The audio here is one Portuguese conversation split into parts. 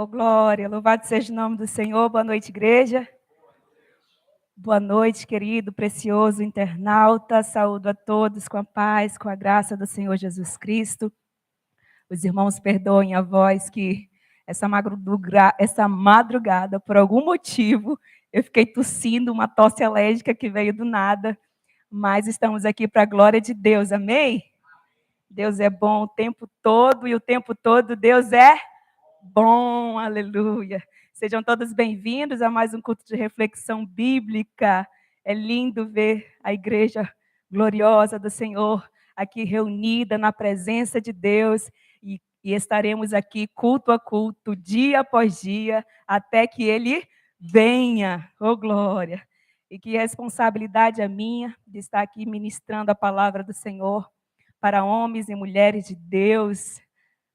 Oh, glória, louvado seja o nome do Senhor. Boa noite, igreja. Boa noite, querido, precioso internauta. Saúdo a todos com a paz, com a graça do Senhor Jesus Cristo. Os irmãos perdoem a voz que essa madrugada, por algum motivo, eu fiquei tossindo, uma tosse alérgica que veio do nada. Mas estamos aqui para a glória de Deus, amém? Deus é bom o tempo todo e o tempo todo Deus é bom, aleluia. Sejam todos bem-vindos a mais um culto de reflexão bíblica. É lindo ver a igreja gloriosa do Senhor aqui reunida na presença de Deus e estaremos aqui culto a culto, dia após dia, até que Ele venha. Oh, glória! E que responsabilidade é minha de estar aqui ministrando a palavra do Senhor para homens e mulheres de Deus,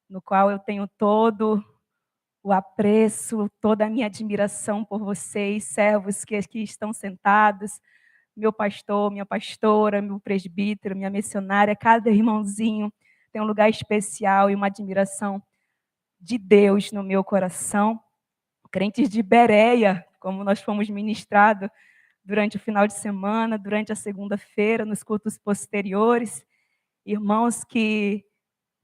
no qual eu tenho todo o apreço, toda a minha admiração por vocês, servos que aqui estão sentados, meu pastor, minha pastora, meu presbítero, minha missionária, cada irmãozinho tem um lugar especial e uma admiração de Deus no meu coração. Crentes de Bereia, como nós fomos ministrados durante o final de semana, durante a segunda-feira, nos cultos posteriores, irmãos que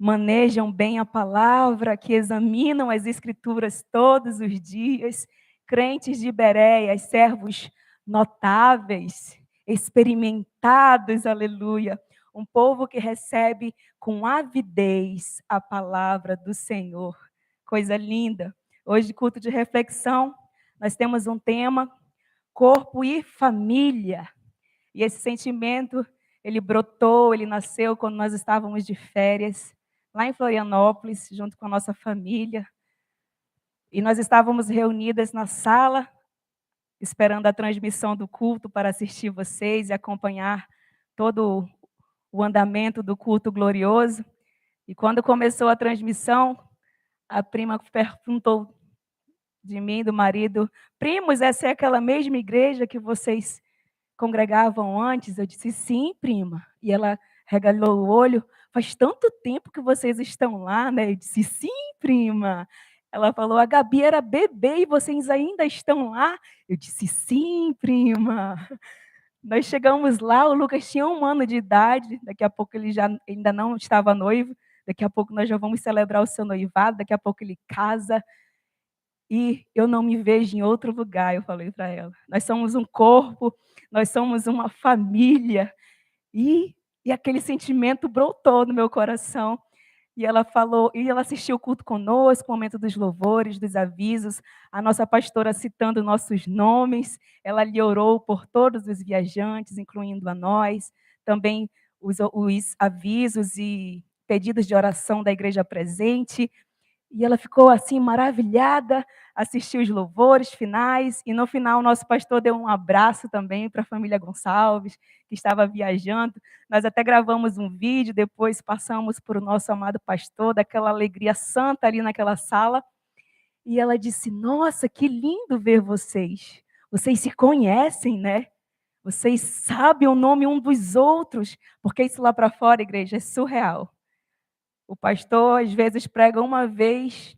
manejam bem a palavra, que examinam as escrituras todos os dias, crentes de Bereia, servos notáveis, experimentados, aleluia, um povo que recebe com avidez a palavra do Senhor. Coisa linda. Hoje, culto de reflexão, nós temos um tema, corpo e família. E esse sentimento, ele brotou, ele nasceu quando nós estávamos de férias, lá em Florianópolis, junto com a nossa família. E nós estávamos reunidas na sala, esperando a transmissão do culto para assistir vocês e acompanhar todo o andamento do culto glorioso. E quando começou a transmissão, a prima perguntou de mim, do marido: primos, essa é aquela mesma igreja que vocês congregavam antes? Eu disse: sim, prima. E ela regalou o olho: faz tanto tempo que vocês estão lá, né? Eu disse: sim, prima. Ela falou: a Gabi era bebê e vocês ainda estão lá? Eu disse: sim, prima. Nós chegamos lá, o Lucas tinha 1 ano de idade, daqui a pouco ele já ainda não estava noivo, daqui a pouco nós já vamos celebrar o seu noivado, daqui a pouco ele casa. E eu não me vejo em outro lugar, eu falei para ela. Nós somos um corpo, nós somos uma família. E aquele sentimento brotou no meu coração. E ela falou, e ela assistiu o culto conosco, o momento dos louvores, dos avisos, a nossa pastora citando nossos nomes, ela lhe orou por todos os viajantes, incluindo a nós, também os avisos e pedidos de oração da igreja presente. E ela ficou assim maravilhada, assistiu os louvores finais, e no final o nosso pastor deu um abraço também para a família Gonçalves, que estava viajando. Nós até gravamos um vídeo, depois passamos para o nosso amado pastor, daquela alegria santa ali naquela sala. E ela disse: nossa, que lindo ver vocês. Vocês se conhecem, né? Vocês sabem o nome um dos outros, porque isso lá para fora, igreja, é surreal. O pastor, às vezes, prega uma vez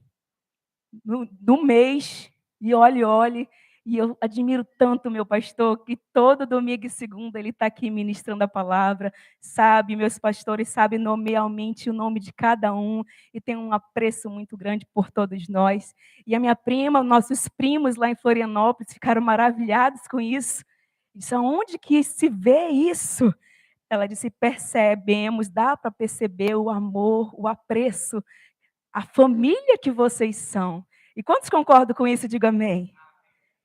no mês, e olhe, e eu admiro tanto o meu pastor, que todo domingo e segunda ele está aqui ministrando a palavra, sabe, meus pastores sabem nomealmente o nome de cada um, e tem um apreço muito grande por todos nós. E a minha prima, nossos primos lá em Florianópolis ficaram maravilhados com isso. Disse: aonde que se vê isso? Ela disse: percebemos, dá para perceber o amor, o apreço, a família que vocês são. E quantos concordam com isso? Diga amém.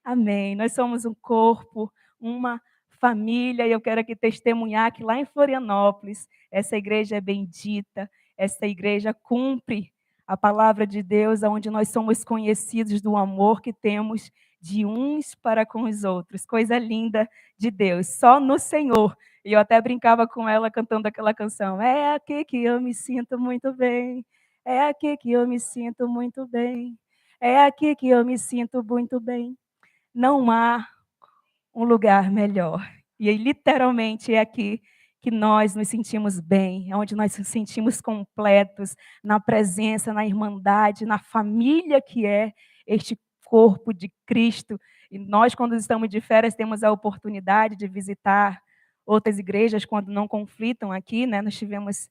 Amém. Nós somos um corpo, uma família, e eu quero aqui testemunhar que lá em Florianópolis, essa igreja é bendita, essa igreja cumpre a palavra de Deus, onde nós somos conhecidos do amor que temos de uns para com os outros. Coisa linda de Deus, só no Senhor. E eu até brincava com ela cantando aquela canção: é aqui que eu me sinto muito bem, é aqui que eu me sinto muito bem, é aqui que eu me sinto muito bem. Não há um lugar melhor. E aí, literalmente, é aqui que nós nos sentimos bem, é onde nós nos sentimos completos, na presença, na irmandade, na família que é este corpo de Cristo. E nós, quando estamos de férias, temos a oportunidade de visitar outras igrejas quando não conflitam aqui, né? Nós tivemos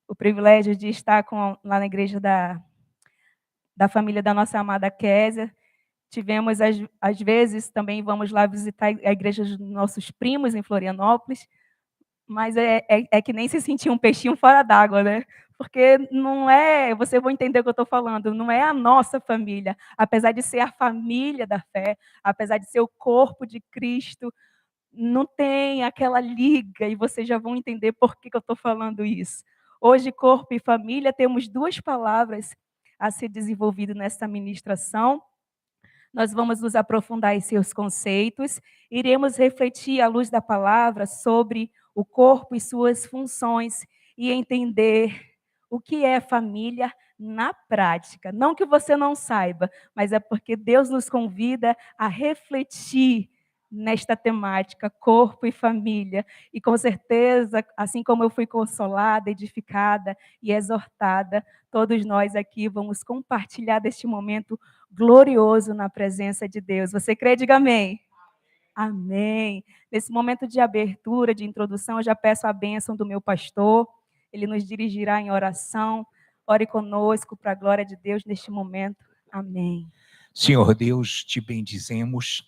o privilégio de estar lá na igreja da família da nossa amada Késia. Tivemos, às vezes, também vamos lá visitar a igreja dos nossos primos em Florianópolis, mas é que nem se sentir um peixinho fora d'água, né? Porque não é, você vai entender o que eu estou falando, não é a nossa família, apesar de ser a família da fé, apesar de ser o corpo de Cristo, não tem aquela liga, e vocês já vão entender por que eu estou falando isso. Hoje, corpo e família, temos duas palavras a ser desenvolvido nessa ministração. Nós vamos nos aprofundar em seus conceitos, iremos refletir à luz da palavra sobre o corpo e suas funções e entender o que é família na prática. Não que você não saiba, mas é porque Deus nos convida a refletir nesta temática, corpo e família. E com certeza, assim como eu fui consolada, edificada e exortada, todos nós aqui vamos compartilhar deste momento glorioso na presença de Deus. Você crê? Diga amém. Amém. Nesse momento de abertura, de introdução, eu já peço a bênção do meu pastor. Ele nos dirigirá em oração. Ore conosco para a glória de Deus neste momento. Amém. Senhor Deus, te bendizemos,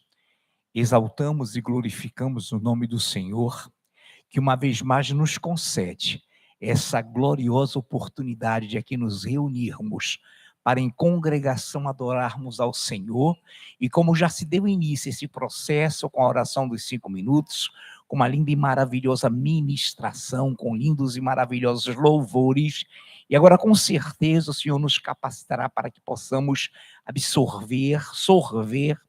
exaltamos e glorificamos o nome do Senhor, que uma vez mais nos concede essa gloriosa oportunidade de aqui nos reunirmos para em congregação adorarmos ao Senhor. E como já se deu início esse processo com a oração dos 5 minutos, com uma linda e maravilhosa ministração, com lindos e maravilhosos louvores, e agora com certeza o Senhor nos capacitará para que possamos absorver, sorver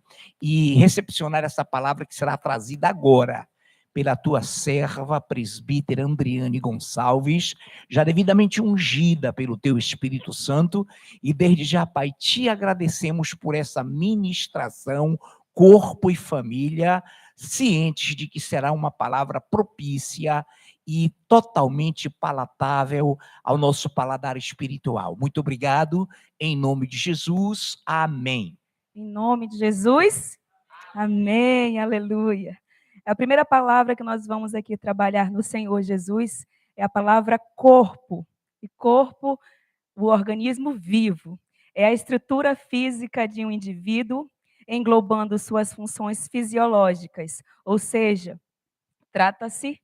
e recepcionar essa palavra que será trazida agora pela tua serva, presbítera Andriane Gonçalves, já devidamente ungida pelo teu Espírito Santo, e desde já, Pai, te agradecemos por essa ministração, corpo e família, cientes de que será uma palavra propícia e totalmente palatável ao nosso paladar espiritual. Muito obrigado, em nome de Jesus, amém. Em nome de Jesus, amém, aleluia. A primeira palavra que nós vamos aqui trabalhar no Senhor Jesus é a palavra corpo. E corpo, o organismo vivo. É a estrutura física de um indivíduo, englobando suas funções fisiológicas. Ou seja, trata-se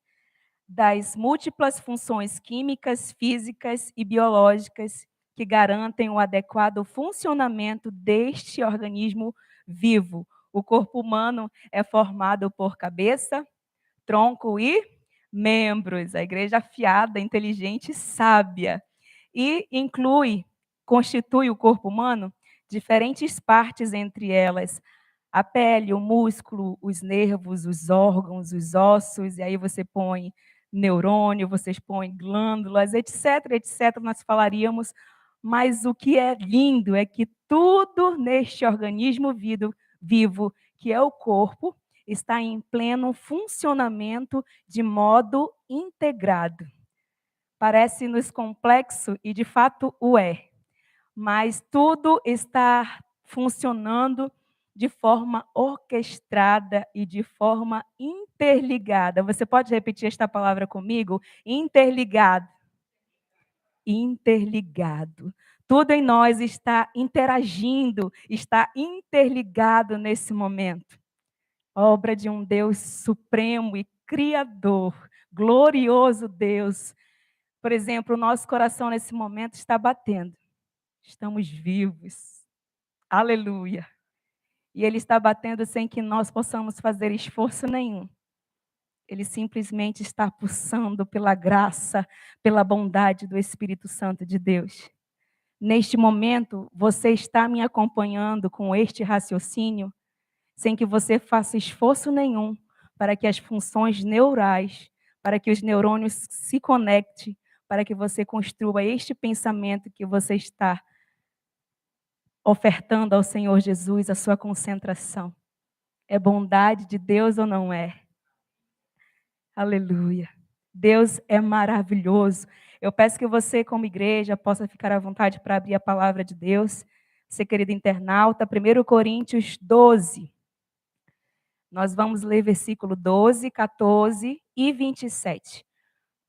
das múltiplas funções químicas, físicas e biológicas que garantem o adequado funcionamento deste organismo vivo. O corpo humano é formado por cabeça, tronco e membros. A igreja afiada, inteligente e sábia. E constitui o corpo humano diferentes partes, entre elas a pele, o músculo, os nervos, os órgãos, os ossos, e aí você põe neurônio, vocês põem glândulas, etc, etc, nós falaríamos, mas o que é lindo é que tudo neste organismo vivo, que é o corpo, está em pleno funcionamento de modo integrado. Parece-nos complexo e de fato o é, mas tudo está funcionando de forma orquestrada e de forma interligada. Você pode repetir esta palavra comigo? Interligado. Interligado. Tudo em nós está interagindo, está interligado nesse momento. Obra de um Deus supremo e criador, glorioso Deus. Por exemplo, o nosso coração nesse momento está batendo. Estamos vivos. Aleluia. E ele está batendo sem que nós possamos fazer esforço nenhum. Ele simplesmente está pulsando pela graça, pela bondade do Espírito Santo de Deus. Neste momento, você está me acompanhando com este raciocínio, sem que você faça esforço nenhum para que as funções neurais, para que os neurônios se conectem, para que você construa este pensamento que você está ofertando ao Senhor Jesus, a sua concentração. É bondade de Deus ou não é? Aleluia. Deus é maravilhoso. Eu peço que você, como igreja, possa ficar à vontade para abrir a palavra de Deus. Você, querido internauta, 1 Coríntios 12. Nós vamos ler versículo 12, 14 e 27.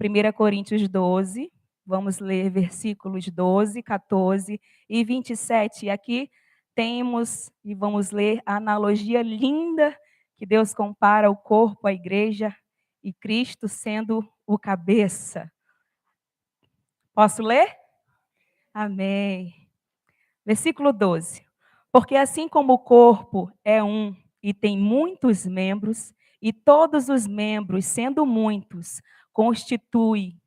1 Coríntios 12, vamos ler versículos 12, 14 e 27. E aqui temos e vamos ler a analogia linda que Deus compara o corpo, a igreja e Cristo sendo o cabeça. Posso ler? Amém. Versículo 12. Porque assim como o corpo é um e tem muitos membros, e todos os membros, sendo muitos, constituem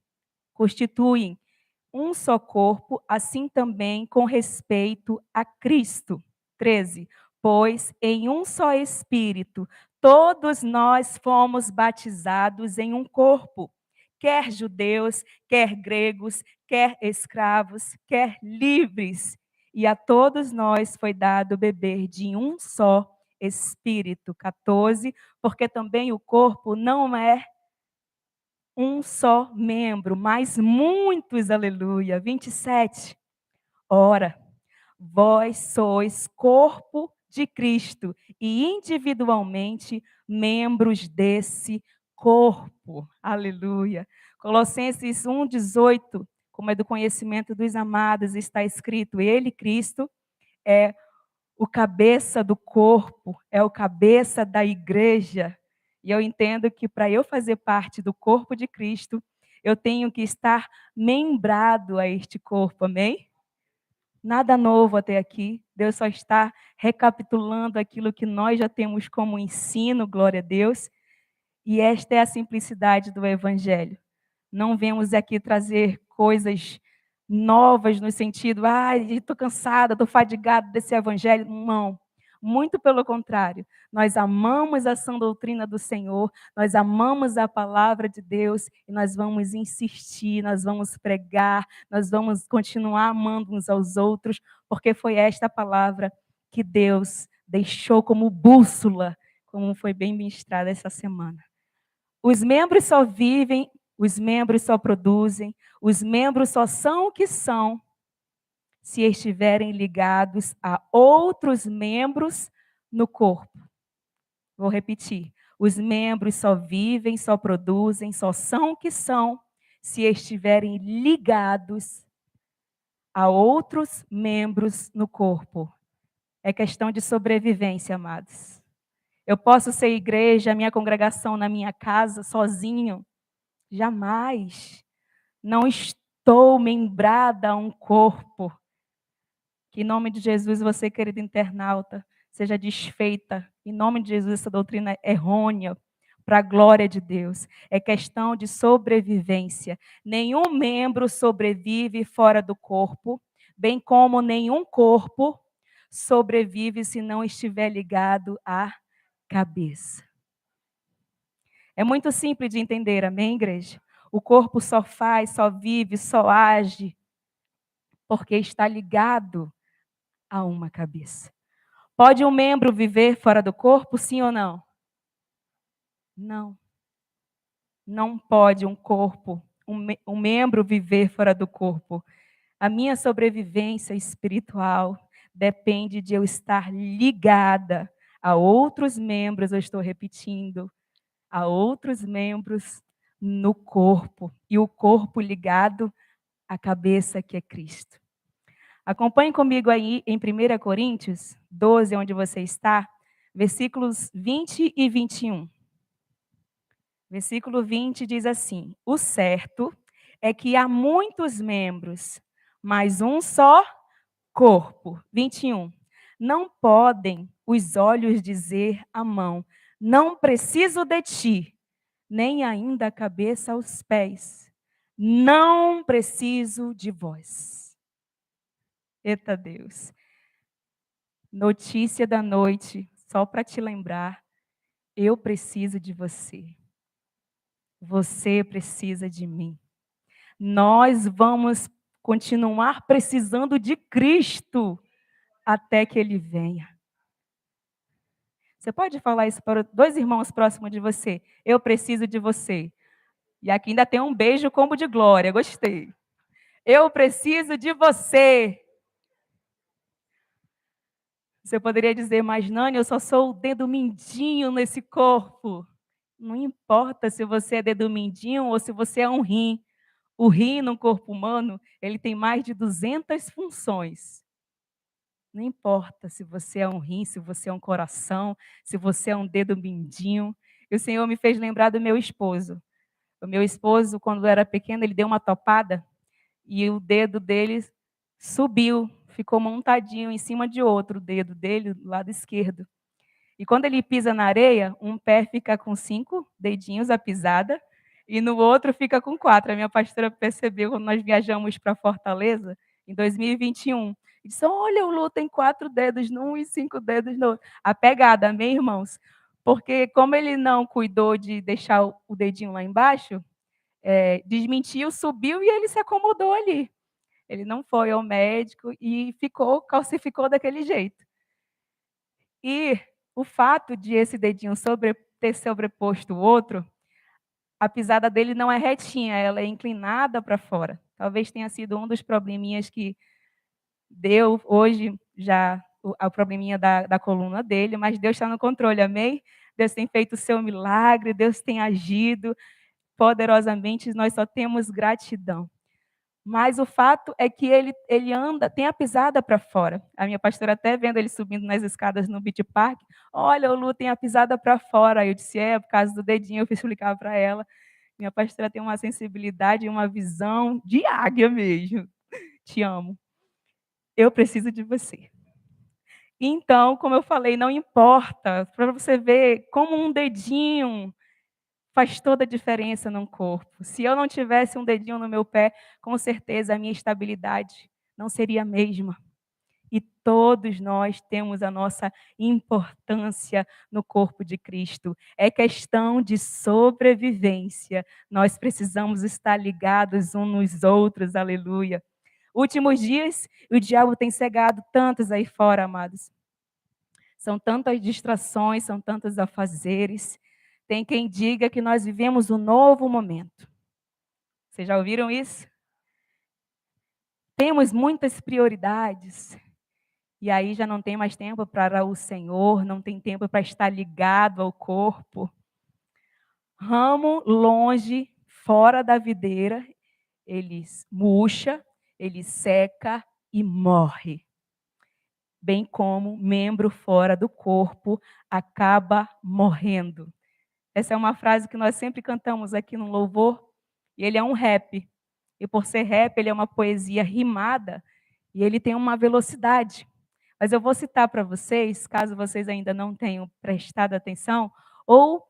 um só corpo, assim também com respeito a Cristo. 13. Pois em um só Espírito todos nós fomos batizados em um corpo, quer judeus, quer gregos, quer escravos, quer livres, e a todos nós foi dado beber de um só Espírito. 14. Porque também o corpo não é um só membro, mas muitos, aleluia. 27. Ora, vós sois corpo de Cristo e individualmente membros desse corpo. Aleluia. Colossenses 1:18, como é do conhecimento dos amados, está escrito: Ele, Cristo, é o cabeça do corpo, é o cabeça da igreja. E eu entendo que para eu fazer parte do corpo de Cristo, eu tenho que estar membrado a este corpo, amém? Nada novo até aqui. Deus só está recapitulando aquilo que nós já temos como ensino, glória a Deus. E esta é a simplicidade do Evangelho. Não vemos aqui trazer coisas novas no sentido, estou cansada, estou fadigada desse Evangelho. Não. Muito pelo contrário. Nós amamos a sã doutrina do Senhor, nós amamos a palavra de Deus e nós vamos insistir, nós vamos pregar, nós vamos continuar amando uns aos outros, porque foi esta palavra que Deus deixou como bússola, como foi bem ministrada essa semana. Os membros só vivem, os membros só produzem, os membros só são o que são se estiverem ligados a outros membros no corpo. Vou repetir. Os membros só vivem, só produzem, só são o que são se estiverem ligados a outros membros no corpo. É questão de sobrevivência, amados. Eu posso ser igreja, minha congregação na minha casa, sozinho? Jamais. Não estou membrada a um corpo. Que em nome de Jesus, você, querido internauta, seja desfeita. Em nome de Jesus, essa doutrina é errônea, para a glória de Deus. É questão de sobrevivência. Nenhum membro sobrevive fora do corpo, bem como nenhum corpo sobrevive se não estiver ligado à cabeça. É muito simples de entender, amém, igreja? O corpo só faz, só vive, só age porque está ligado a uma cabeça. Pode um membro viver fora do corpo, sim ou não? Não. Não pode um corpo, um membro viver fora do corpo. A minha sobrevivência espiritual depende de eu estar ligada a outros membros, eu estou repetindo, a outros membros no corpo. E o corpo ligado à cabeça que é Cristo. Acompanhe comigo aí em 1 Coríntios 12, onde você está, versículos 20 e 21. Versículo 20 diz assim: O certo é que há muitos membros, mas um só corpo. 21. Não podem os olhos dizer à mão: não preciso de ti, nem ainda a cabeça aos pés. Não preciso de vós. Eita Deus. Notícia da noite, só para te lembrar, eu preciso de você. Você precisa de mim. Nós vamos continuar precisando de Cristo até que Ele venha. Você pode falar isso para dois irmãos próximos de você? Eu preciso de você. E aqui ainda tem um beijo combo de glória, gostei. Eu preciso de você. Você poderia dizer, mas Nani, eu só sou o dedo mindinho nesse corpo. Não importa se você é dedo mindinho ou se você é um rim. O rim no corpo humano, ele tem mais de 200 funções. Não importa se você é um rim, se você é um coração, se você é um dedo mindinho. E o Senhor me fez lembrar do meu esposo. O meu esposo, quando era pequeno, ele deu uma topada e o dedo dele subiu, ficou montadinho em cima de outro, o dedo dele, do lado esquerdo. E quando ele pisa na areia, um pé fica com 5 dedinhos a pisada e no outro fica com 4. A minha pastora percebeu quando nós viajamos para Fortaleza, em 2021. E disse, olha, o Lu tem 4 dedos num e 5 dedos no outro. A pegada, amém, irmãos? Porque como ele não cuidou de deixar o dedinho lá embaixo, desmentiu, subiu e ele se acomodou ali. Ele não foi ao médico e calcificou daquele jeito. E o fato de esse dedinho ter sobreposto o outro, a pisada dele não é retinha, ela é inclinada para fora. Talvez tenha sido um dos probleminhas que deu hoje já o probleminha da coluna dele, mas Deus está no controle, amém? Deus tem feito o seu milagre, Deus tem agido poderosamente, nós só temos gratidão. Mas o fato é que ele anda, tem a pisada para fora. A minha pastora até vendo ele subindo nas escadas no Beach Park, olha, o Lu tem a pisada para fora. Aí eu disse, por causa do dedinho, eu fui explicar para ela. Minha pastora tem uma sensibilidade e uma visão de águia mesmo. Te amo. Eu preciso de você. Então, como eu falei, não importa, para você ver como um dedinho faz toda a diferença no corpo. Se eu não tivesse um dedinho no meu pé, com certeza a minha estabilidade não seria a mesma. E todos nós temos a nossa importância no corpo de Cristo. É questão de sobrevivência. Nós precisamos estar ligados uns nos outros, aleluia. Últimos dias, o diabo tem cegado tantos aí fora, amados. São tantas distrações, são tantos afazeres. Tem quem diga que nós vivemos um novo momento. Vocês já ouviram isso? Temos muitas prioridades. E aí já não tem mais tempo para o Senhor, não tem tempo para estar ligado ao corpo. Ramo longe, fora da videira, ele murcha, ele seca e morre. Bem como membro fora do corpo acaba morrendo. Essa é uma frase que nós sempre cantamos aqui no louvor, e ele é um rap. E por ser rap, ele é uma poesia rimada, e ele tem uma velocidade. Mas eu vou citar para vocês, caso vocês ainda não tenham prestado atenção, ou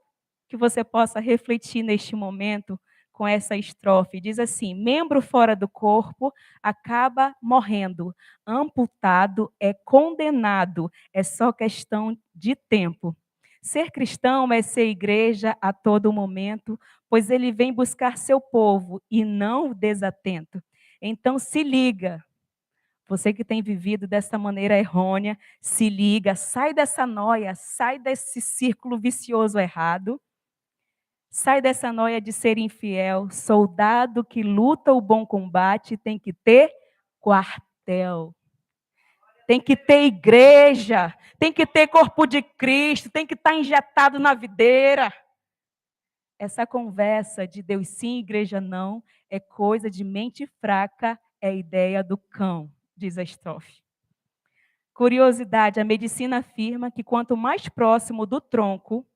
que você possa refletir neste momento com essa estrofe. Diz assim: membro fora do corpo acaba morrendo, amputado é condenado, é só questão de tempo. Ser cristão é ser igreja a todo momento, pois ele vem buscar seu povo e não desatento. Então se liga. Você que tem vivido dessa maneira errônea, se liga, sai dessa noia, sai desse círculo vicioso errado, sai dessa noia de ser infiel. Soldado que luta o bom combate tem que ter quartel, tem que ter igreja, tem que ter corpo de Cristo, tem que estar injetado na videira. Essa conversa de Deus sim, igreja não, é coisa de mente fraca, é ideia do cão, diz a estrofe. Curiosidade, a medicina afirma que quanto mais próximo do tronco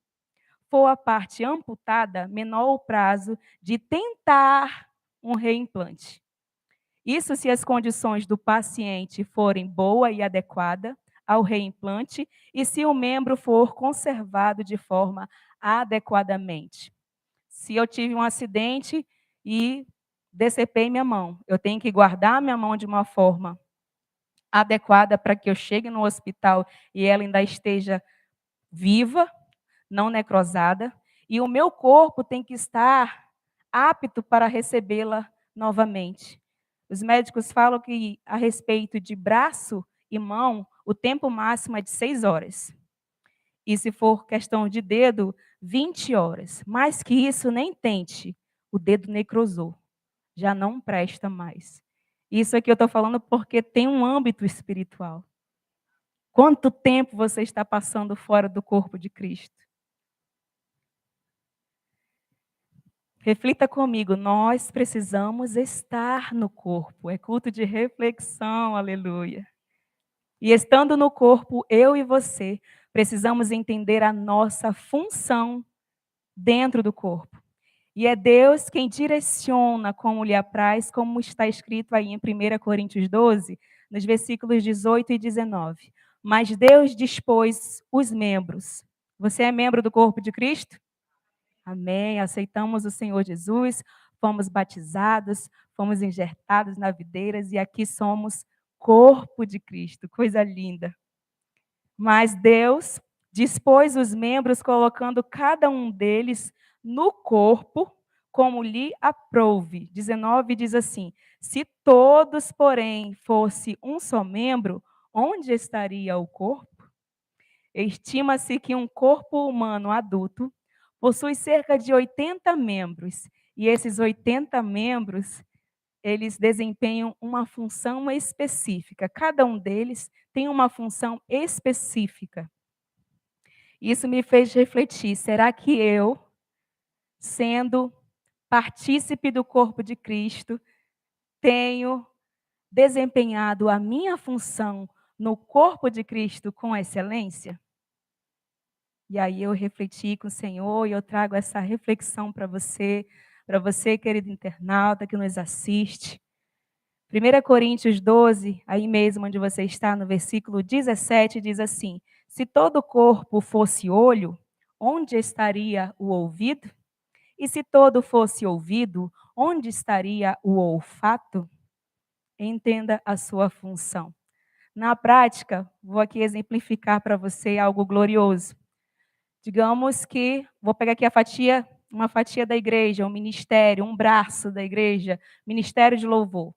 for a parte amputada, menor o prazo de tentar um reimplante. Isso se as condições do paciente forem boa e adequada ao reimplante e se o membro for conservado de forma adequadamente. Se eu tive um acidente e decepei minha mão, eu tenho que guardar minha mão de uma forma adequada para que eu chegue no hospital e ela ainda esteja viva, não necrosada, e o meu corpo tem que estar apto para recebê-la novamente. Os médicos falam que, a respeito de braço e mão, o tempo máximo é de 6 horas. E se for questão de dedo, 20 horas. Mais que isso, nem tente. o dedo necrosou, já não presta mais. Isso aqui eu estou falando porque tem um âmbito espiritual. Quanto tempo você está passando fora do corpo de Cristo? Reflita comigo, nós precisamos estar no corpo. É culto de reflexão, aleluia. E estando no corpo, eu e você, precisamos entender a nossa função dentro do corpo. E é Deus quem direciona como lhe apraz, como está escrito aí em 1 Coríntios 12, nos versículos 18 e 19. Mas Deus dispôs os membros. Você é membro do corpo de Cristo? Amém. Aceitamos o Senhor Jesus, fomos batizados, fomos injertados na videiras e aqui somos corpo de Cristo. Coisa linda. Mas Deus dispôs os membros, colocando cada um deles no corpo, como lhe aprouve. 19 diz assim: se todos, porém, fosse um só membro, onde estaria o corpo? Estima-se que um corpo humano adulto possui cerca de 80 membros, e esses 80 membros, eles desempenham uma função específica. Cada um deles tem uma função específica. Isso me fez refletir, será que eu, sendo partícipe do corpo de Cristo, tenho desempenhado a minha função no corpo de Cristo com excelência? E aí eu refleti com o Senhor e eu trago essa reflexão para você, querido internauta que nos assiste. 1 Coríntios 12, aí mesmo onde você está, no versículo 17, diz assim: se todo o corpo fosse olho, onde estaria o ouvido? E se todo fosse ouvido, onde estaria o olfato? Entenda a sua função. Na prática, vou aqui exemplificar para você algo glorioso. Digamos que, vou pegar aqui uma fatia da igreja, um ministério, um braço da igreja, ministério de louvor.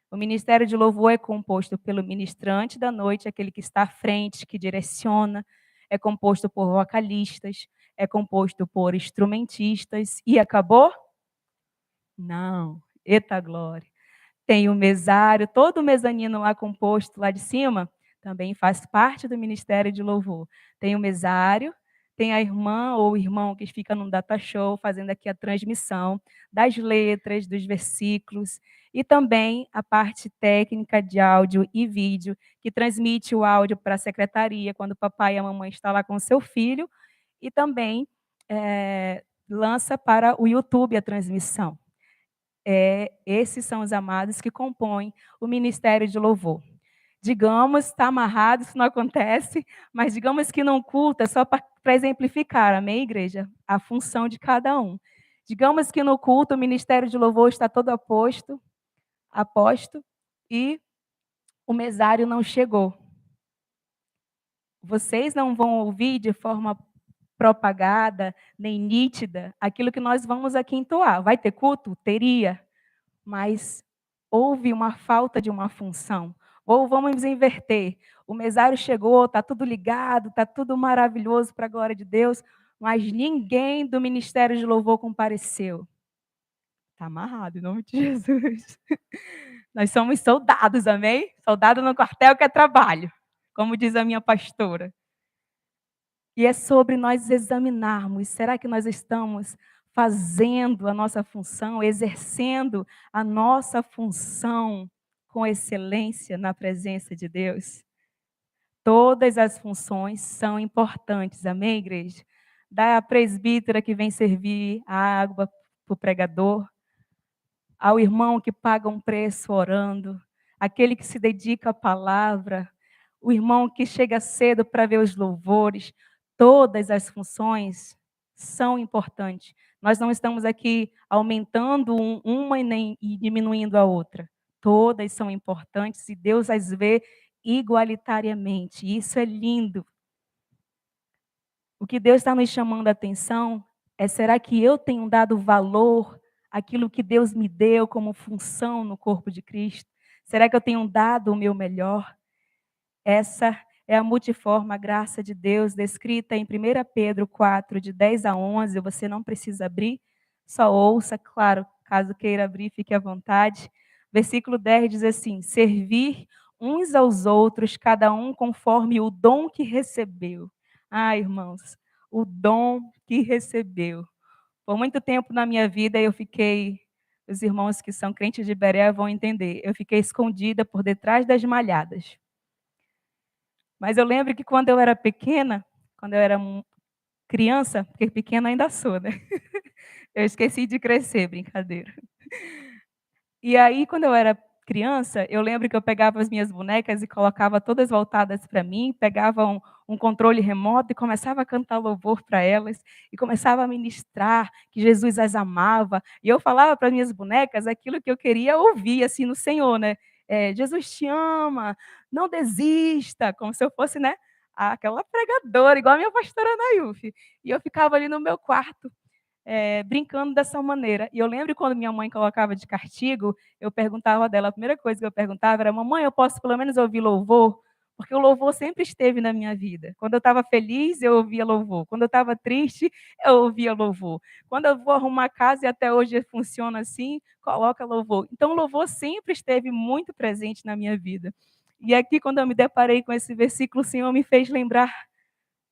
O ministério de louvor é composto pelo ministrante da noite, aquele que está à frente, que direciona, é composto por vocalistas, é composto por instrumentistas, e acabou? Não, eita glória. Tem o mesário, todo o mezanino lá composto lá de cima, também faz parte do ministério de louvor. Tem o mesário, tem a irmã ou o irmão que fica no data show fazendo aqui a transmissão das letras, dos versículos, e também a parte técnica de áudio e vídeo, que transmite o áudio para a secretaria, quando o papai e a mamãe estão lá com o seu filho, e também lança para o YouTube a transmissão. Esses são os amados que compõem o ministério de louvor. Digamos, está amarrado, isso não acontece, mas digamos que num culto, é só para exemplificar, amém, igreja? A função de cada um. Digamos que no culto o ministério de louvor está todo aposto, e o mesário não chegou. Vocês não vão ouvir de forma propagada, nem nítida, aquilo que nós vamos aqui entoar. Vai ter culto? Teria. Mas houve uma falta de uma função. Ou vamos inverter. O mesário chegou, está tudo ligado, está tudo maravilhoso para a glória de Deus, mas ninguém do ministério de louvor compareceu. Está amarrado, em nome de Jesus. Nós somos soldados, amém? Soldado no quartel que é trabalho, como diz a minha pastora. E é sobre nós examinarmos, será que nós estamos fazendo a nossa função, exercendo a nossa função com excelência na presença de Deus? Todas as funções são importantes, amém, igreja? Da presbítera que vem servir a água para o pregador, ao irmão que paga um preço orando, aquele que se dedica à palavra, o irmão que chega cedo para ver os louvores. Todas as funções são importantes. Nós não estamos aqui aumentando uma e diminuindo a outra. Todas são importantes e Deus as vê igualitariamente. Isso é lindo. O que Deus está nos chamando a atenção é: será que eu tenho dado valor àquilo que Deus me deu como função no corpo de Cristo? Será que eu tenho dado o meu melhor? Essa é a multiforme graça de Deus, descrita em 1 Pedro 4, de 10 a 11. Você não precisa abrir, Só ouça, claro, caso queira abrir, fique à vontade. Versículo 10 diz assim: servir uns aos outros, cada um conforme o dom que recebeu. Ah, irmãos, o dom que recebeu. Por muito tempo na minha vida eu fiquei, os irmãos que são crentes de Berea vão entender, eu fiquei escondida por detrás das malhadas. Mas eu lembro que quando eu era pequena, quando eu era criança, porque pequena ainda sou, né? Eu esqueci de crescer, brincadeira. E aí, quando eu era criança, eu lembro que eu pegava as minhas bonecas e colocava todas voltadas para mim, pegava um controle remoto e começava a cantar louvor para elas, e começava a ministrar que Jesus as amava. E eu falava para as minhas bonecas aquilo que eu queria ouvir, assim, no Senhor, né? Jesus te ama, não desista, como se eu fosse, né? Aquela pregadora, igual a minha pastora Nayufi. E eu ficava ali no meu quarto, brincando dessa maneira. E eu lembro quando minha mãe colocava de castigo, eu perguntava dela, a primeira coisa que eu perguntava era: mamãe, eu posso pelo menos ouvir louvor? Porque o louvor sempre esteve na minha vida. Quando eu estava feliz, eu ouvia louvor. Quando eu estava triste, eu ouvia louvor. Quando eu vou arrumar a casa, e até hoje funciona assim, coloca louvor. Então, o louvor sempre esteve muito presente na minha vida. E aqui, quando eu me deparei com esse versículo, o Senhor me fez lembrar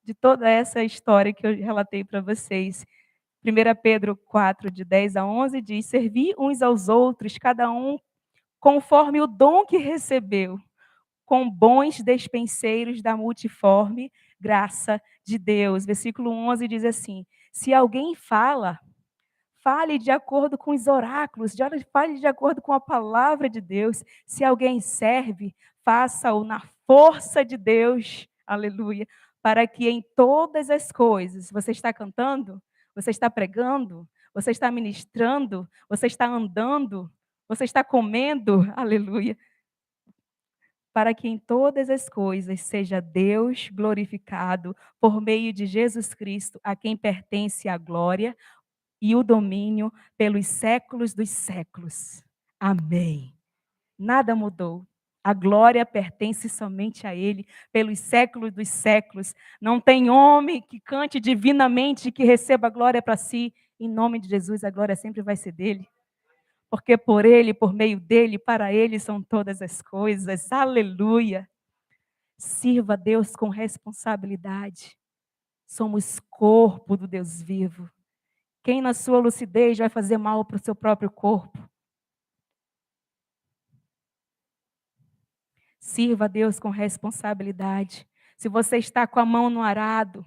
de toda essa história que eu relatei para vocês. 1 Pedro 4, de 10 a 11, diz: servi uns aos outros, cada um conforme o dom que recebeu, com bons despenseiros da multiforme graça de Deus. Versículo 11 diz assim: se alguém fala, fale de acordo com os oráculos, fale de acordo com a palavra de Deus. Se alguém serve, faça-o na força de Deus. Aleluia. Para que em todas as coisas, você está cantando, você está pregando, você está ministrando, você está andando, você está comendo, aleluia. Para que em todas as coisas seja Deus glorificado por meio de Jesus Cristo, a quem pertence a glória e o domínio pelos séculos dos séculos. Amém. Nada mudou. A glória pertence somente a Ele, pelos séculos dos séculos. Não tem homem que cante divinamente que receba a glória para si. Em nome de Jesus, a glória sempre vai ser dele. Porque por Ele, por meio dele, para Ele são todas as coisas. Aleluia. Sirva a Deus com responsabilidade. Somos corpo do Deus vivo. Quem na sua lucidez vai fazer mal para o seu próprio corpo? Sirva a Deus com responsabilidade. Se você está com a mão no arado,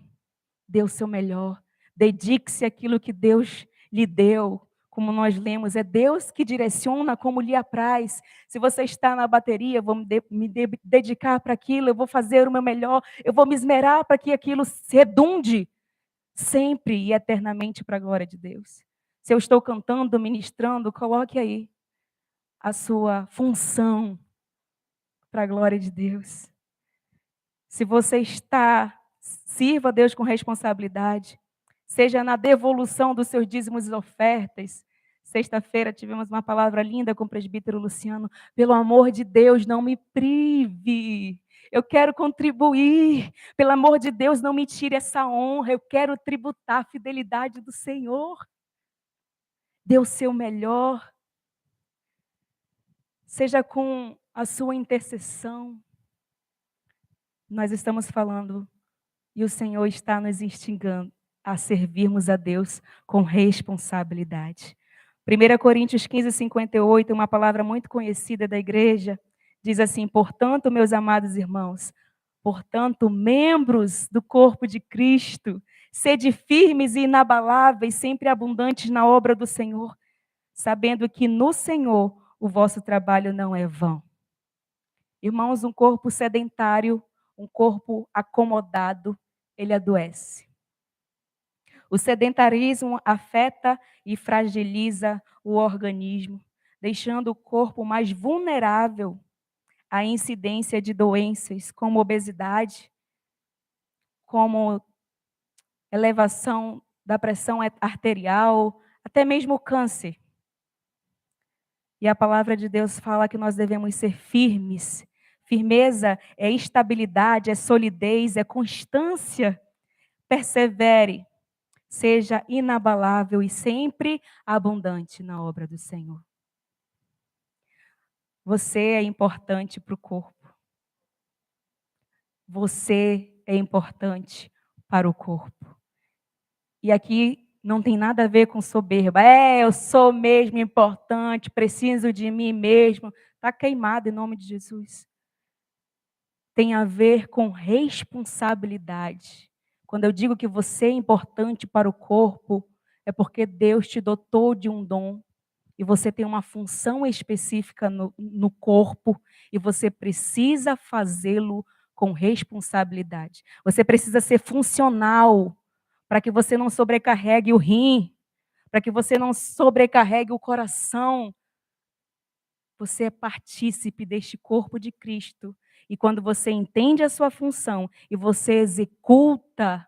dê o seu melhor. Dedique-se àquilo que Deus lhe deu. Como nós lemos, é Deus que direciona como lhe apraz. Se você está na bateria, vou me dedicar para aquilo, eu vou fazer o meu melhor, eu vou me esmerar para que aquilo se redunde sempre e eternamente para a glória de Deus. Se eu estou cantando, ministrando, coloque aí a sua função para a glória de Deus. Se você está, sirva a Deus com responsabilidade, seja na devolução dos seus dízimos e ofertas. Sexta-feira tivemos uma palavra linda com o presbítero Luciano. Pelo amor de Deus, não me prive. Eu quero contribuir. Pelo amor de Deus, não me tire essa honra. Eu quero tributar a fidelidade do Senhor. Dê o seu melhor. Seja com a sua intercessão. Nós estamos falando e o Senhor está nos instigando a servirmos a Deus com responsabilidade. 1 Coríntios 15, 58, uma palavra muito conhecida da igreja, diz assim: portanto, meus amados irmãos, portanto, membros do corpo de Cristo, sede firmes e inabaláveis, sempre abundantes na obra do Senhor, sabendo que no Senhor o vosso trabalho não é vão. Irmãos, um corpo sedentário, um corpo acomodado, ele adoece. O sedentarismo afeta e fragiliza o organismo, deixando o corpo mais vulnerável à incidência de doenças como obesidade, como elevação da pressão arterial, até mesmo câncer. E a palavra de Deus fala que nós devemos ser firmes. Firmeza é estabilidade, é solidez, é constância. Persevere. seja inabalável e sempre abundante na obra do Senhor. Você é importante para o corpo. Você é importante para o corpo. E aqui não tem nada a ver com soberba. Eu sou mesmo importante, preciso de mim mesmo. Está queimado em nome de Jesus. Tem a ver com responsabilidade. Quando eu digo que você é importante para o corpo, é porque Deus te dotou de um dom e você tem uma função específica no corpo e você precisa fazê-lo com responsabilidade. Você precisa ser funcional para que você não sobrecarregue o rim, para que você não sobrecarregue o coração. Você é partícipe deste corpo de Cristo. E quando você entende a sua função e você executa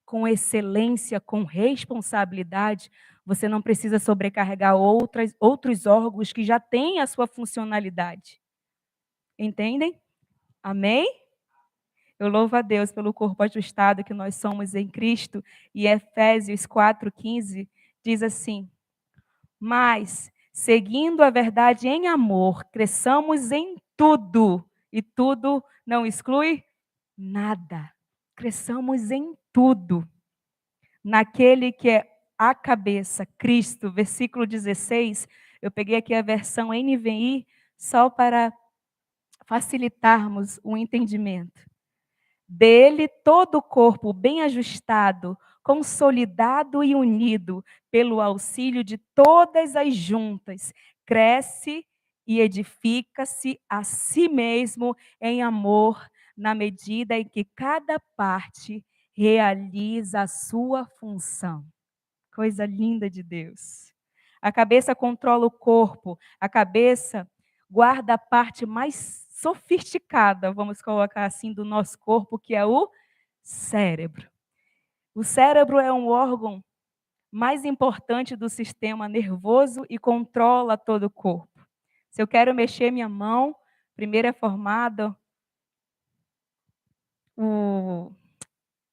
com excelência, com responsabilidade, você não precisa sobrecarregar outros órgãos que já têm a sua funcionalidade. Entendem? Amém? Eu louvo a Deus pelo corpo ajustado que nós somos em Cristo. E Efésios 4,15 diz assim: mas, seguindo a verdade em amor, cresçamos em tudo. E tudo não exclui nada. Cresçamos em tudo. Naquele que é a cabeça, Cristo, versículo 16. Eu peguei aqui a versão NVI só para facilitarmos o entendimento. Dele, todo o corpo bem ajustado, consolidado e unido pelo auxílio de todas as juntas, cresce e edifica-se a si mesmo em amor, na medida em que cada parte realiza a sua função. Coisa linda de Deus. A cabeça controla o corpo, a cabeça guarda a parte mais sofisticada, vamos colocar assim, do nosso corpo, que é o cérebro. O cérebro é um órgão mais importante do sistema nervoso e controla todo o corpo. Se eu quero mexer minha mão, primeiro é formado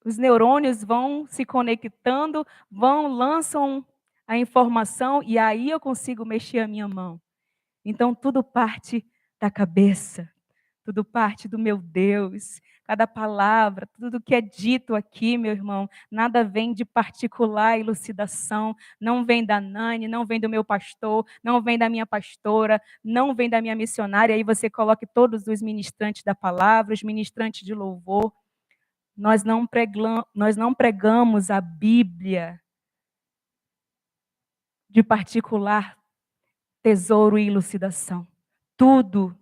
os neurônios vão se conectando, lançam a informação e aí eu consigo mexer a minha mão. Então tudo parte da cabeça, tudo parte do meu Deus. Cada palavra, tudo que é dito aqui, meu irmão, nada vem de particular elucidação, não vem da Nani, não vem do meu pastor, não vem da minha pastora, não vem da minha missionária. Aí você coloque todos os ministrantes da palavra, os ministrantes de louvor. Nós não pregamos a Bíblia de particular tesouro e elucidação. Tudo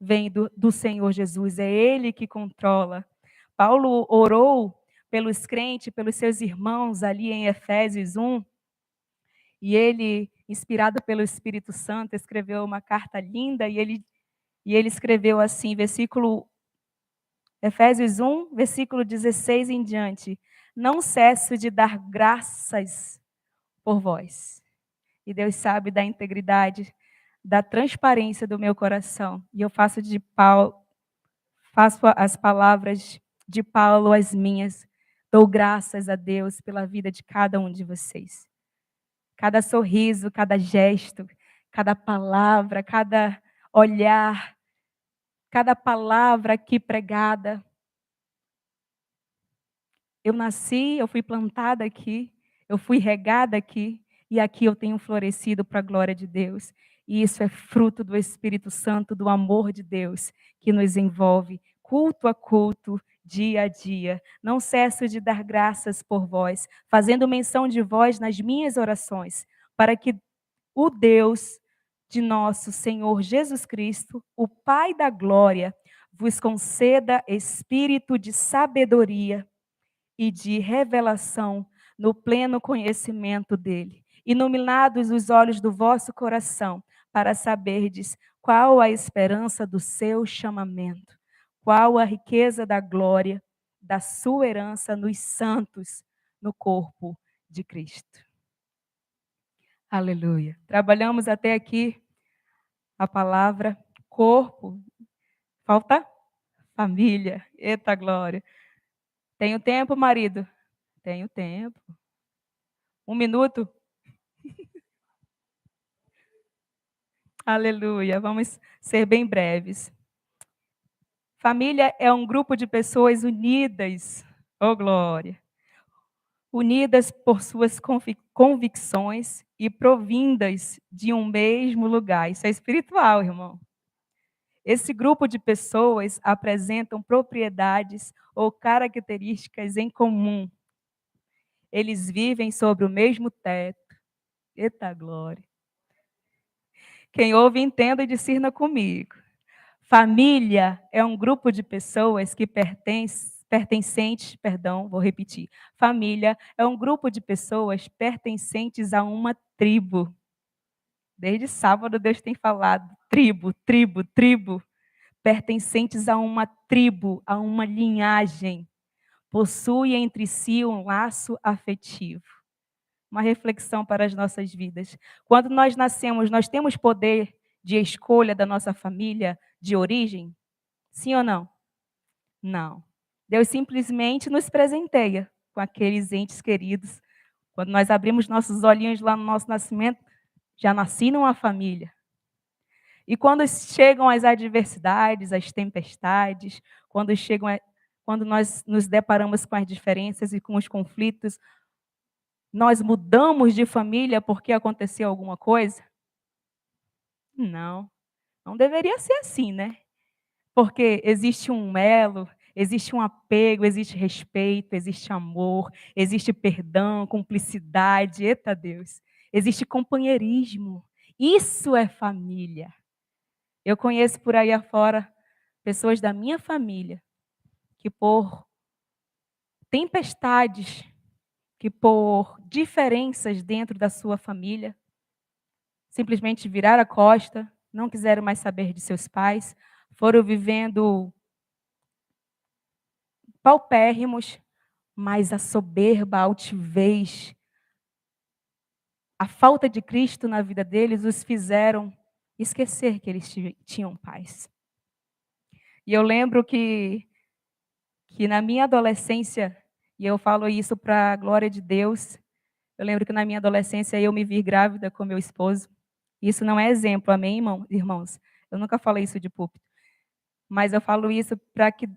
vem do Senhor Jesus, é Ele que controla. Paulo orou pelos crentes, pelos seus irmãos ali em Efésios 1, e ele, inspirado pelo Espírito Santo, escreveu uma carta linda, e ele escreveu assim, Efésios 1, versículo 16 em diante: não cesso de dar graças por vós. E Deus sabe da integridade, da transparência do meu coração. E eu faço as palavras de Paulo as minhas. Dou graças a Deus pela vida de cada um de vocês. Cada sorriso, cada gesto, cada palavra, cada olhar, cada palavra aqui pregada. Eu nasci, eu fui plantada aqui, eu fui regada aqui, e aqui eu tenho florescido para a glória de Deus. E isso é fruto do Espírito Santo, do amor de Deus, que nos envolve, culto a culto, dia a dia. Não cesso de dar graças por vós, fazendo menção de vós nas minhas orações, para que o Deus de nosso Senhor Jesus Cristo, o Pai da glória, vos conceda espírito de sabedoria e de revelação no pleno conhecimento dele. Iluminados os olhos do vosso coração, para saberdes qual a esperança do seu chamamento, qual a riqueza da glória da sua herança nos santos, no corpo de Cristo. Aleluia. Trabalhamos até aqui a palavra corpo. Falta família. Eita glória. Tenho tempo, marido? Tenho tempo. Um minuto? Aleluia. Vamos ser bem breves. Família é um grupo de pessoas unidas, oh glória, unidas por suas convicções e provindas de um mesmo lugar. Isso é espiritual, irmão. Esse grupo de pessoas apresentam propriedades ou características em comum. Eles vivem sobre o mesmo teto. Eita glória. Quem ouve, entenda e discirna comigo. Família é um grupo de pessoas que pertencentes, perdão, vou repetir. Família é um grupo de pessoas pertencentes a uma tribo. Desde sábado Deus tem falado tribo, tribo, tribo. Pertencentes a uma tribo, a uma linhagem. Possui entre si um laço afetivo. Uma reflexão para as nossas vidas. Quando nós nascemos, nós temos poder de escolha da nossa família de origem? Sim ou não? Não. Deus simplesmente nos presenteia com aqueles entes queridos. Quando nós abrimos nossos olhinhos lá no nosso nascimento, já nasci numa família. E quando chegam as adversidades, as tempestades, quando nós nos deparamos com as diferenças e com os conflitos, nós mudamos de família porque aconteceu alguma coisa? Não, não deveria ser assim, né? Porque existe um elo, existe um apego, existe respeito, existe amor, existe perdão, cumplicidade, eita Deus. Existe companheirismo. Isso é família. Eu conheço por aí afora pessoas da minha família que por tempestades, que por diferenças dentro da sua família, simplesmente viraram a costa, não quiseram mais saber de seus pais, foram vivendo paupérrimos, mas a soberba, a altivez, a falta de Cristo na vida deles os fizeram esquecer que eles tinham pais. E eu lembro que na minha adolescência, e eu falo isso para a glória de Deus, eu lembro que na minha adolescência eu me vi grávida com meu esposo. Isso não é exemplo, amém, irmãos? Eu nunca falei isso de púlpito. Mas eu falo isso para que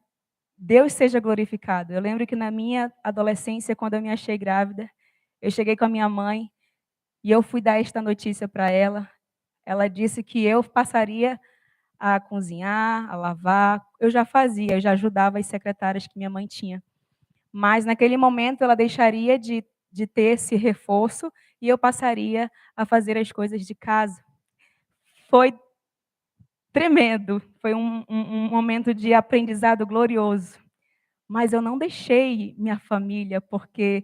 Deus seja glorificado. Eu lembro que na minha adolescência, quando eu me achei grávida, eu cheguei com a minha mãe e eu fui dar esta notícia para ela. Ela disse que eu passaria a cozinhar, a lavar. Eu já fazia, eu já ajudava as secretárias que minha mãe tinha. Mas naquele momento ela deixaria de ter esse reforço e eu passaria a fazer as coisas de casa. Foi tremendo, foi um momento de aprendizado glorioso. Mas eu não deixei minha família, porque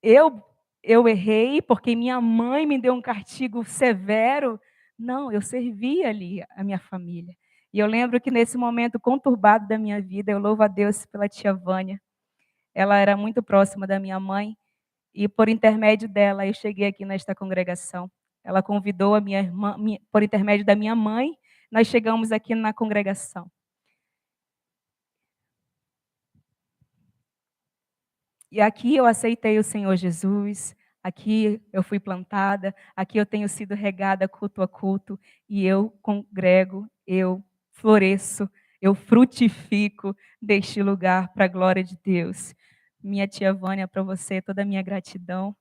eu, eu errei, porque minha mãe me deu um castigo severo. Não, eu servi ali a minha família. E eu lembro que nesse momento conturbado da minha vida, eu louvo a Deus pela tia Vânia. Ela era muito próxima da minha mãe, e por intermédio dela eu cheguei aqui nesta congregação. Ela convidou a minha irmã, por intermédio da minha mãe, nós chegamos aqui na congregação. E aqui eu aceitei o Senhor Jesus, aqui eu fui plantada, aqui eu tenho sido regada culto a culto, e eu congrego, eu floresço, eu frutifico deste lugar para a glória de Deus. Minha tia Vânia, para você, toda a minha gratidão.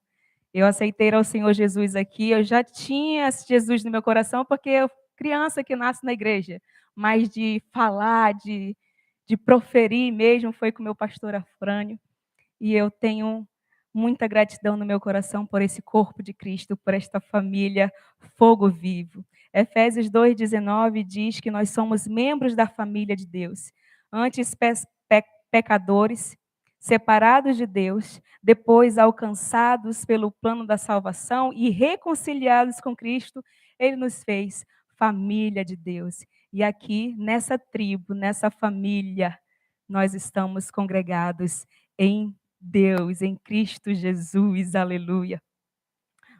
Eu aceitei ao Senhor Jesus aqui, eu já tinha Jesus no meu coração, porque eu criança que nasce na igreja, mas de falar, de proferir mesmo, foi com o meu pastor Afrânio. E eu tenho muita gratidão no meu coração por esse corpo de Cristo, por esta família fogo vivo. Efésios 2,19 diz que nós somos membros da família de Deus. Antes pecadores, separados de Deus, depois alcançados pelo plano da salvação e reconciliados com Cristo, Ele nos fez família de Deus. E aqui, nessa tribo, nessa família, nós estamos congregados em Deus, em Cristo Jesus, aleluia.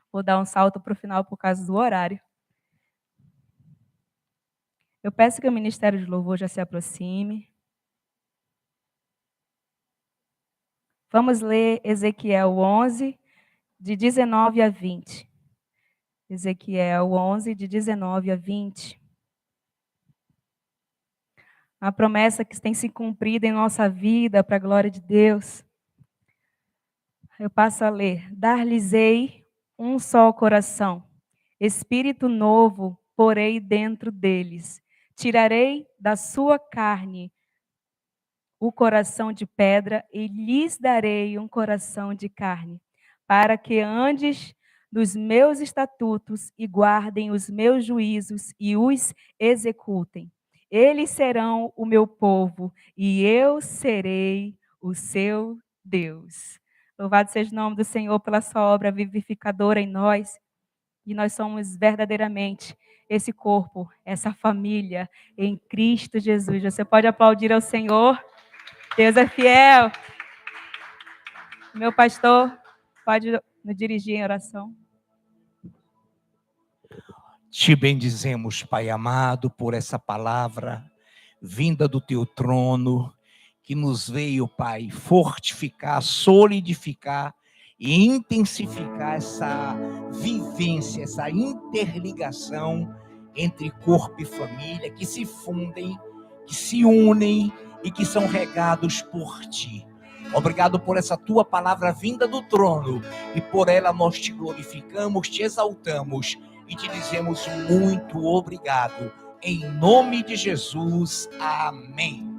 Vou dar um salto para o final por causa do horário. Eu peço que o Ministério de Louvor já se aproxime. Vamos ler Ezequiel 11, de 19 a 20. Ezequiel 11, de 19 a 20. A promessa que tem se cumprido em nossa vida, para a glória de Deus. Eu passo a ler. Dar-lhes-ei um só coração, espírito novo porei dentro deles. Tirarei da sua carne o coração de pedra e lhes darei um coração de carne, para que andes dos meus estatutos e guardem os meus juízos e os executem. Eles serão o meu povo e eu serei o seu Deus. Louvado seja o nome do Senhor pela sua obra vivificadora em nós. E nós somos verdadeiramente esse corpo, essa família em Cristo Jesus. Você pode aplaudir ao Senhor. Deus é fiel. Meu pastor, pode nos dirigir em oração. Te bendizemos, Pai amado, por essa palavra vinda do teu trono, que nos veio, Pai, fortificar, solidificar e intensificar essa vivência, essa interligação entre corpo e família, que se fundem, que se unem e que são regados por ti. Obrigado por essa tua palavra vinda do trono, e por ela nós te glorificamos, te exaltamos e te dizemos muito obrigado. Em nome de Jesus, amém.